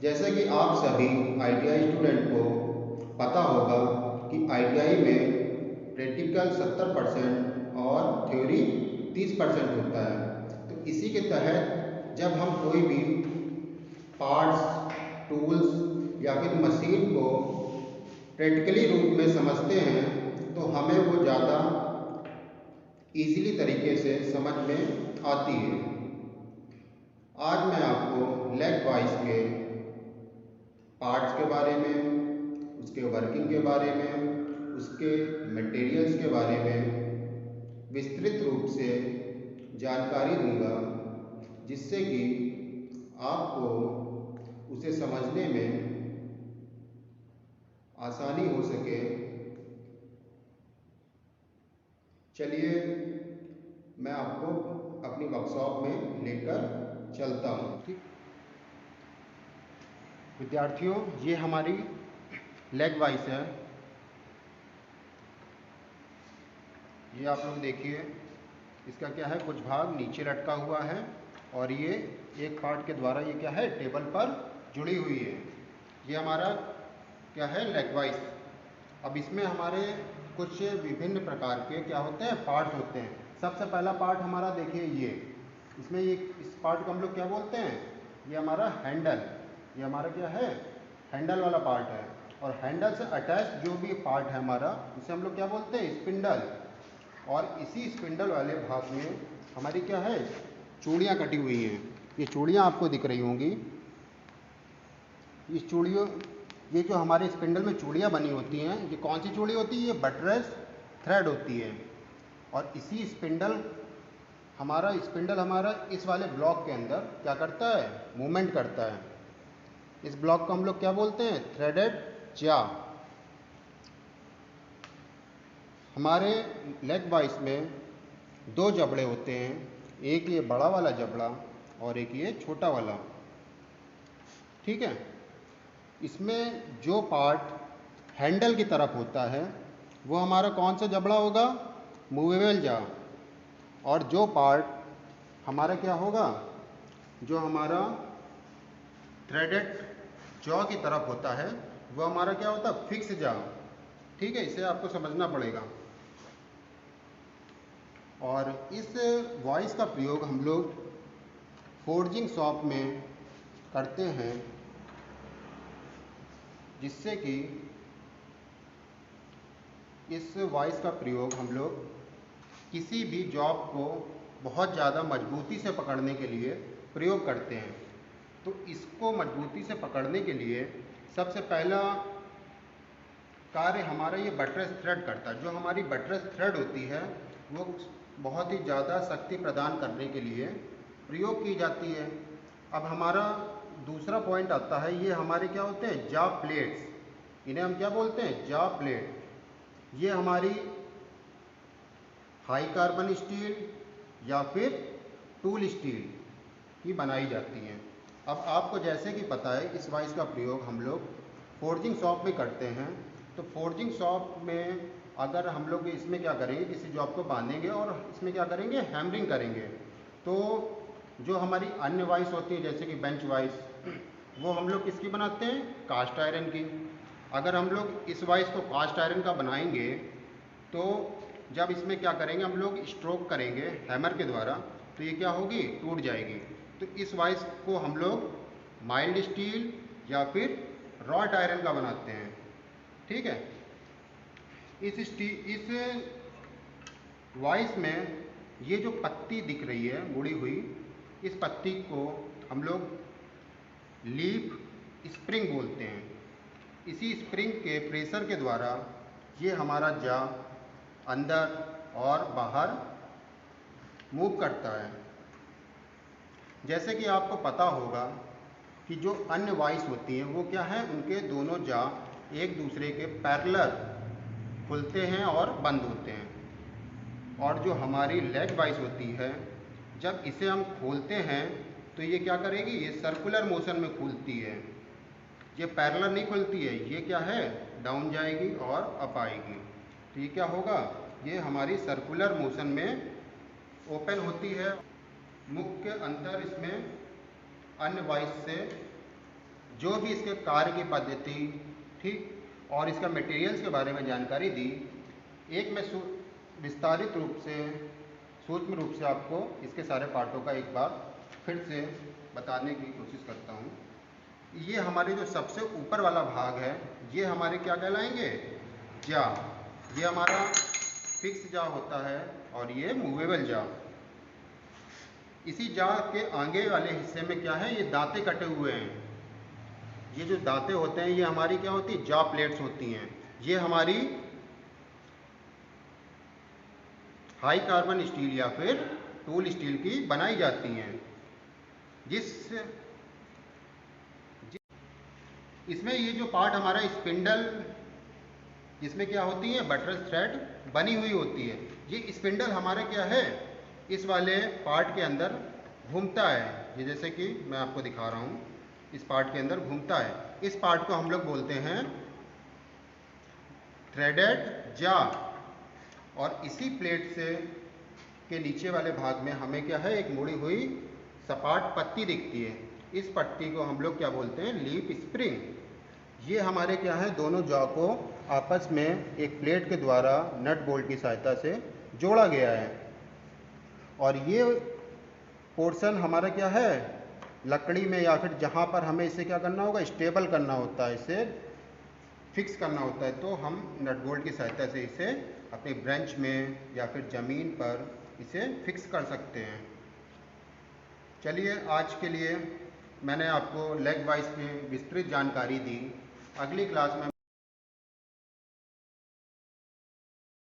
जैसे कि आप सभी आईटीआई स्टूडेंट को पता होगा कि आईटीआई में प्रैक्टिकल 70% और थ्योरी 30% होता है। तो इसी के तहत जब हम कोई भी पार्ट्स, टूल्स या फिर मशीन को प्रैक्टिकली रूप में समझते हैं तो हमें वो ज़्यादा इजीली तरीके से समझ में आती है। आज मैं आपको लेग वाइज के पार्ट्स के बारे में, उसके वर्किंग के बारे में, उसके मटेरियल्स के बारे में विस्तृत रूप से जानकारी दूंगा, जिससे कि आपको उसे समझने में आसानी हो सके। चलिए मैं आपको अपनी वर्कशॉप में लेकर चलता हूँ। ठीक विद्यार्थियों, ये हमारी लेग वाइज है। ये आप लोग देखिए, इसका क्या है, कुछ भाग नीचे लटका हुआ है और ये एक पार्ट के द्वारा ये क्या है, टेबल पर जुड़ी हुई है। ये हमारा क्या है, लेग वाइज। अब इसमें हमारे कुछ विभिन्न प्रकार के क्या होते हैं, पार्ट होते हैं। सबसे पहला पार्ट हमारा देखिए, ये इसमें ये इस पार्ट को हम लोग क्या बोलते हैं, ये हमारा हैंडल। ये हमारा क्या है, हैंडल वाला पार्ट है। और हैंडल से अटैच जो भी पार्ट है हमारा, इसे हम लोग क्या बोलते हैं, स्पिंडल। और इसी स्पिंडल वाले भाग में हमारी क्या है, चूड़ियाँ कटी हुई हैं। ये चूड़ियाँ आपको दिख रही होंगी। इस चूड़ियों, ये जो हमारे स्पिंडल में चूड़ियाँ बनी होती हैं, ये कौन सी चूड़ी होती है, ये बटरेस थ्रेड होती है। और इसी स्पिंडल हमारा इस वाले ब्लॉक के अंदर क्या करता है, मूवमेंट करता है। इस ब्लॉक को हम लोग क्या बोलते हैं, थ्रेडेड जा। हमारे लेग वाइज में दो जबड़े होते हैं, एक ये बड़ा वाला जबड़ा और एक ये छोटा वाला। ठीक है। इसमें जो पार्ट हैंडल की तरफ होता है वो हमारा कौन सा जबड़ा होगा, मूवेबल जा। और जो पार्ट हमारा क्या होगा, जो हमारा थ्रेडेड जॉ की तरफ होता है वो हमारा क्या होता है, फिक्स जा। ठीक है, इसे आपको समझना पड़ेगा। और इस वॉइस का प्रयोग हम लोग फोर्जिंग शॉप में करते हैं, जिससे कि इस वॉइस का प्रयोग हम लोग किसी भी जॉब को बहुत ज़्यादा मजबूती से पकड़ने के लिए प्रयोग करते हैं। तो इसको मजबूती से पकड़ने के लिए सबसे पहला कार्य हमारा ये बटरेस थ्रेड करता है। जो हमारी बटरेस थ्रेड होती है वो बहुत ही ज़्यादा शक्ति प्रदान करने के लिए प्रयोग की जाती है। अब हमारा दूसरा पॉइंट आता है, ये हमारे क्या होते हैं, जा प्लेट्स। इन्हें हम क्या बोलते हैं, जा प्लेट। ये हमारी हाई कार्बन स्टील या फिर टूल स्टील की बनाई जाती हैं। अब आपको जैसे कि पता है, इस वाइस का प्रयोग हम लोग फोर्जिंग शॉप में करते हैं। तो फोर्जिंग शॉप में अगर हम लोग इसमें क्या करेंगे, किसी जॉब को बांधेंगे और इसमें क्या करेंगे, हैमरिंग करेंगे। तो जो हमारी अन्य वाइस होती है जैसे कि बेंच वाइस, वो हम लोग किसकी बनाते हैं, कास्ट आयरन की। अगर हम लोग इस वाइस को कास्ट आयरन का बनाएंगे तो जब इसमें क्या करेंगे, हम लोग स्ट्रोक करेंगे हैमर के द्वारा, तो ये क्या होगी, टूट जाएगी। तो इस वाइस को हम लोग माइल्ड स्टील या फिर रॉट आयरन का बनाते हैं। ठीक है। इस वाइस में ये जो पत्ती दिख रही है मुड़ी हुई, इस पत्ती को हम लोग लीफ स्प्रिंग बोलते हैं। इसी स्प्रिंग के प्रेशर के द्वारा ये हमारा जा अंदर और बाहर मूव करता है। जैसे कि आपको पता होगा कि जो अन्य वाइस होती हैं वो क्या है, उनके दोनों जा एक दूसरे के पैरेलल खुलते हैं और बंद होते हैं। और जो हमारी लेग वाइस होती है, जब इसे हम खोलते हैं तो ये क्या करेगी, ये सर्कुलर मोशन में खुलती है। ये पैरेलल नहीं खुलती है, ये क्या है, डाउन जाएगी और अप आएगी। तो ये क्या होगा, ये हमारी सर्कुलर मोशन में ओपन होती है। मुख्य अंतर इसमें अन्य वाइस से जो भी इसके कार्य की पद्धति, ठीक, और इसका मटेरियल्स के बारे में जानकारी दी, एक मैं विस्तारित रूप से, सूक्ष्म रूप से आपको इसके सारे पार्टों का एक बार फिर से बताने की कोशिश करता हूँ। ये हमारे जो सबसे ऊपर वाला भाग है, ये हमारे क्या कहलाएंगे? जा। ये हमारा फिक्स जा होता है और ये मूवेबल जा। इसी जा के आगे वाले हिस्से में क्या है? ये दांतें कटे हुए हैं। ये जो दांतें होते हैं ये हमारी क्या होती है? जा प्लेट्स होती हैं। ये हमारी हाई कार्बन स्टील या फिर टूल स्टील की बनाई जाती हैं। इसमें ये जो पार्ट हमारा स्पिंडल, जिसमें क्या होती है? बटरस थ्रेड बनी हुई होती है। ये स्पिंडल हमारा क्या है? इस वाले पार्ट के अंदर घूमता है। ये जैसे कि मैं आपको दिखा रहा हूँ, इस पार्ट के अंदर घूमता है। इस पार्ट को हम लोग बोलते हैं थ्रेडेड जा। और इसी प्लेट से के नीचे वाले भाग में हमें क्या है? एक मुड़ी हुई सपाट पत्ती दिखती है। इस पट्टी को हम लोग क्या बोलते हैं? Leaf spring. ये हमारे क्या है? दोनों जॉ को आपस में एक प्लेट के द्वारा नट बोल्ट की सहायता से जोड़ा गया है। और ये पोर्शन हमारा क्या है? लकड़ी में या फिर जहाँ पर हमें इसे क्या करना होगा? स्टेबल करना होता है, इसे फिक्स करना होता है। तो हम नट बोल्ट की सहायता से इसे अपने ब्रेंच में या फिर ज़मीन पर इसे फिक्स कर सकते हैं। चलिए, आज के लिए मैंने आपको लेग वाइज की विस्तृत जानकारी दी। अगली क्लास में